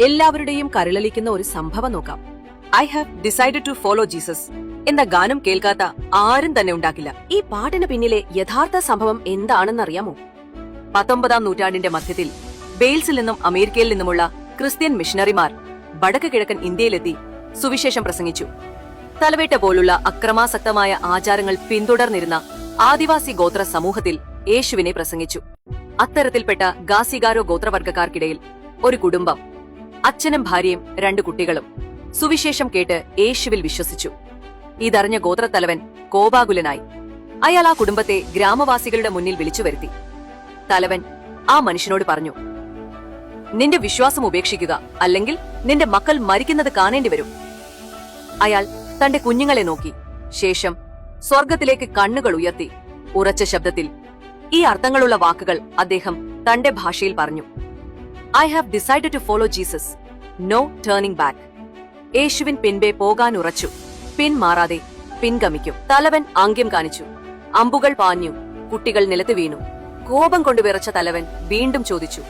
എല്ലാവരുടെയും കരളലിക്കുന്ന ഒരു സംഭവം നോക്കാം. I have decided to follow Jesus എന്ന ഗാനം കേൾക്കാത്ത ആരും തന്നെ ഉണ്ടാക്കില്ല. ഈ പാട്ടിന് പിന്നിലെ യഥാർത്ഥ സംഭവം എന്താണെന്നറിയാമോ? 19-ാം നൂറ്റാണ്ടിന്റെ മധ്യത്തിൽ വെയിൽസിൽ നിന്നും അമേരിക്കയിൽ നിന്നുമുള്ള ക്രിസ്ത്യൻ മിഷണറിമാർ വടക്ക് കിഴക്കൻ ഇന്ത്യയിലെത്തി സുവിശേഷം പ്രസംഗിച്ചു. തലവേട്ട പോലുള്ള അക്രമാസക്തമായ ആചാരങ്ങൾ പിന്തുടർന്നിരുന്ന ആദിവാസി ഗോത്ര സമൂഹത്തിൽ യേശുവിനെ പ്രസംഗിച്ചു. അത്തരത്തിൽപ്പെട്ട ഗാസിഗാരോ ഗോത്രവർഗക്കാർക്കിടയിൽ ഒരു കുടുംബം, അച്ഛനും ഭാര്യയും 2 കുട്ടികളും സുവിശേഷം കേട്ട് യേശുവിൽ വിശ്വസിച്ചു. ഇതറിഞ്ഞ ഗോത്രത്തലവൻ കോപാകുലനായി. അയാൾ ആ കുടുംബത്തെ ഗ്രാമവാസികളുടെ മുന്നിൽ വിളിച്ചു വരുത്തി. തലവൻ ആ മനുഷ്യനോട് പറഞ്ഞു, നിന്റെ വിശ്വാസം ഉപേക്ഷിക്കുക, അല്ലെങ്കിൽ നിന്റെ മക്കൾ മരിക്കുന്നത് കാണേണ്ടി വരും. അയാൾ തന്റെ കുഞ്ഞുങ്ങളെ നോക്കി ശേഷം സ്വർഗത്തിലേക്ക് കണ്ണുകൾ ഉയർത്തി ഉറച്ച ശബ്ദത്തിൽ ഈ അർത്ഥങ്ങളുള്ള വാക്കുകൾ അദ്ദേഹം തന്റെ ഭാഷയിൽ പറഞ്ഞു. I have decided to follow Jesus, no turning back. യേശുവിൻ പിൻപേ പോകാനുറച്ചു, പിൻമാറാതെ പിൻഗമിക്കും. തലവൻ ആംഗ്യം കാണിച്ചു. അമ്പുകൾ പാഞ്ഞു, കുട്ടികൾ നിലത്ത് വീണു. കോപം കൊണ്ട് വിറച്ച തലവൻ വീണ്ടും ചോദിച്ചു,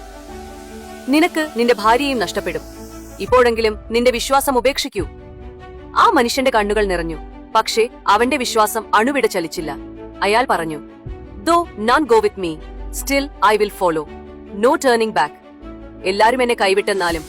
നിനക്ക് നിന്റെ ഭാര്യയും നഷ്ടപ്പെടും. ഇപ്പോഴെങ്കിലും നിന്റെ വിശ്വാസം ഉപേക്ഷിക്കൂ. ആ മനുഷ്യന്റെ കണ്ണുകൾ നിറഞ്ഞു, പക്ഷേ അവന്റെ വിശ്വാസം അണുവിട ചലിച്ചില്ല. അയാൾ പറഞ്ഞു, though none go with me, still I will follow, no turning back. എല്ലാരും എന്നെ കൈവിട്ടെന്നാലും